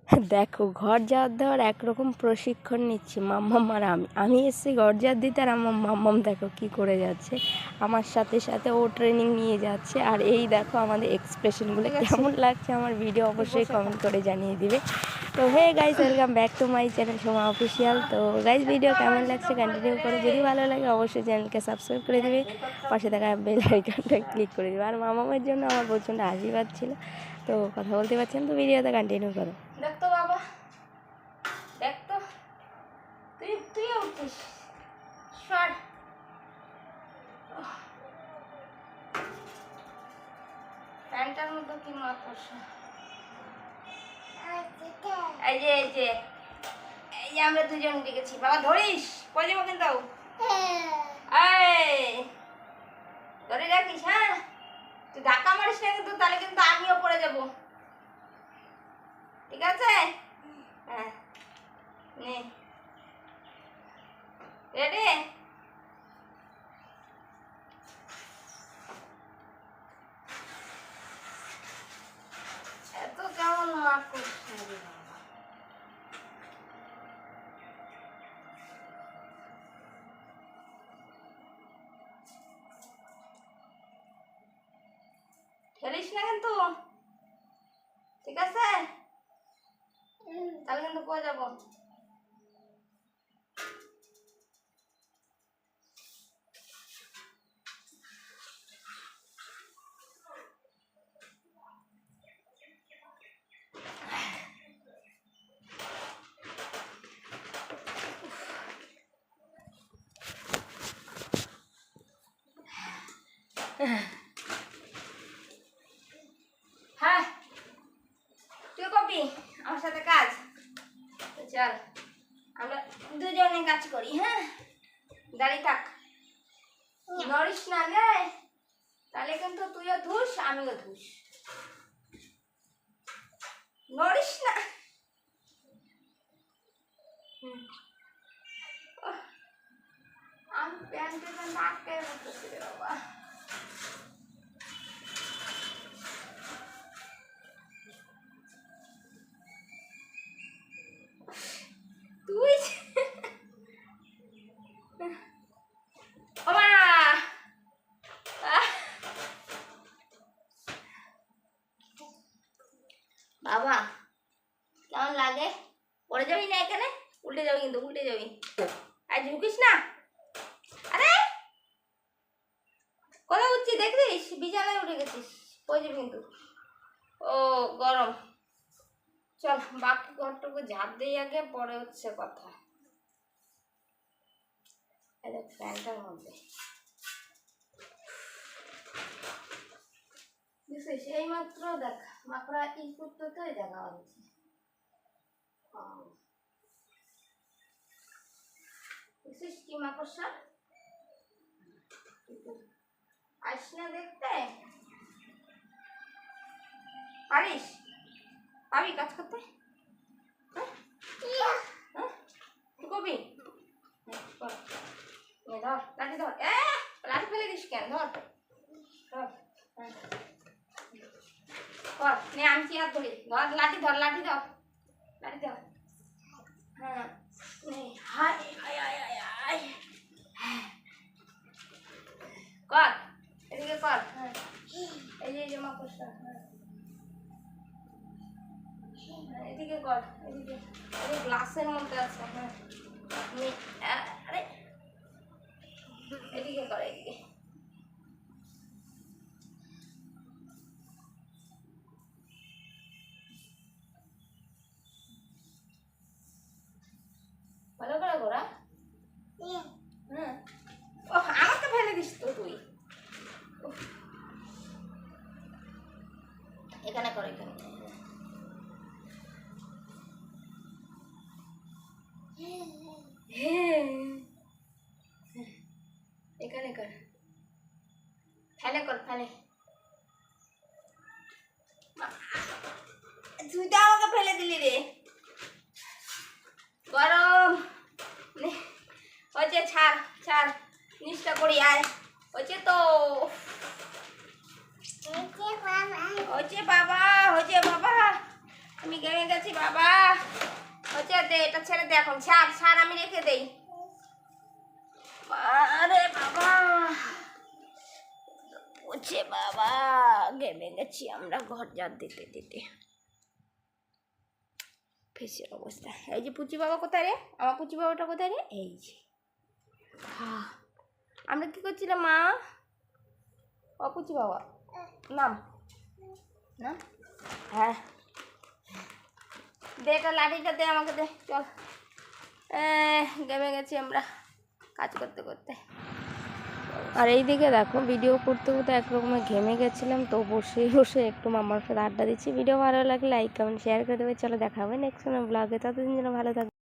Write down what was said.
দেখো ঘর ঝাড় দেওয়ার একরকম প্রশিক্ষণ নিচ্ছি মাম্মাম আর আমি এসেছি ঘর ঝাড় দিতে, আর আমার মাম্মাম দেখো কি করে যাচ্ছে, আমার সাথে সাথে ও ট্রেনিং নিয়ে যাচ্ছে। আর এই দেখো আমাদের এক্সপ্রেশনগুলো কেমন লাগছে আমার ভিডিও অবশ্যই কমেন্ট করে জানিয়ে দিবে। তো hey guys, welcome back to my channel Soma official. তো গাইজ ভিডিও কেমন লাগছে কন্টিনিউ করে, যদি ভালো লাগে অবশ্যই চ্যানেলকে সাবস্ক্রাইব করে দেবে, পাশে থাকা বেল আইকনটা ক্লিক করে দেবে। আর মামামের জন্য আমার প্রচণ্ড হাসি পাচ্ছিল, তো কথা বলতে পারছেন, তো ভিডিওতে কন্টিনিউ করো। দেখতো বাবা, দেখতো তুই উঠিস সর। প্যান্টার মতো কি মাকড়সা। এই যে আমরা দুজন ডেকেছি বাবা, ধরিস পড়ে যাবো কিন্তু। এই ধরে রাখিস, হ্যাঁ তুই ধাক্কা মারিস না কিন্তু, তাহলে কিন্তু আমিও পড়ে যাব, ঠিক আছে? হ্যাঁ নে, রেডি? এত কেমন মাকড়সা রে বাবা। খেলিস না কিন্তু, ঠিক আছে? তাহলে কিন্তু পড়ে যাবো। হ্যাঁ তুই কবি আমার সাথে কাজ, চল আমরা দুজনে কাজ করি। হ্যাঁ দাঁড়িয়ে থাক, নড়িস না রে, তাহলে কিন্তু তুইও ধুস আমিও ধুস, নড়িস না। আমি প্যান্টের আটকে বসতেছি রে বাবা। তুই বাবা কেমন লাগে? পড়ে যাবি না এখানে, উল্টে যাবি কিন্তু, উল্টে যাবি, আর ঝুঁকিস না। আরে কোথায় উঠছি দেখছিস? বিছানায় উঠে গেছিস, পড়ে যাবি কিন্তু। ও গরম, চল বাকি ঘরটুকু ঝাঁপ দিয়ে আগে, পরে হচ্ছে কথা। ফ্যানটার মধ্যে সেই মাত্র দেখ মাকড়া ই করতে তো দেখা হচ্ছে। দেখছিস কি মাকড়সা, আইস না দেখতে পারিস, পাবি কাজ করতে? তুই কবি ধর লাঠি, ধর লাঠি ফেলে দিস কেন, ধর ধর ধর নে, আমি কি হাত ধরি, ধর লাঠি, ধর লাঠি, ধর লাঠি, ধর। হ্যাঁ নে, হায় আয় আয় আয় আয়, কর এদিকে কর। হ্যাঁ এই যে মাকড়সা, হ্যাঁ এদিকে কর, এদিকে গ্লাসের মধ্যে আছে। হ্যাঁ আরে এদিকে কর, এদিকে। ভালো করে ঘোরা। হ্যাঁ ও আমাকে ফেলে দিস তো তুই, এখানে কর, এখানে এখানে কর, ফেলে কর, ফেলে। তুই তো আমাকে ফেলে দিলি রে, গরম। হচ্ছে ছাড় ছাড়, নিচটা করি আয়, হচ্ছে তো, হচ্ছে বাবা, হচ্ছে বাবা, আমি গেমে গেছি বাবা। বাবা হচ্ছে দে, এটা ছেড়ে দে এখন, ছাড় ছাড়, আমি রেখে দেই। আরে বাবা ওছে বাবা, ঘেমে গেছি আমরা ঘর ঝাড় দিতে দিতে। ফেসের অবস্থা এই যে। পুচি বাবা কোথায় রে? আমার পুচি বাবাটা কোথায় রে? এই যে। আমরা কি করছিলাম মা? ও পুচি বাবা নাম না, হ্যাঁ দে, এটা লাঠিটা দে আমাকে, দে চল। ঘেমে গেছি আমরা কাজ করতে করতে। আর এইদিকে দেখো ভিডিও করতে করতে একরকমের ঘেমে গেছিলাম, তো বসে বসে একটু মামার সাথে আড্ডা দিচ্ছি। ভিডিও ভালো লাগলে লাইক কমেন্ট শেয়ার করে দেবে। চলো দেখা হবে নেক্সট ব্লগে, ততদিন যেন ভালো থাকবে।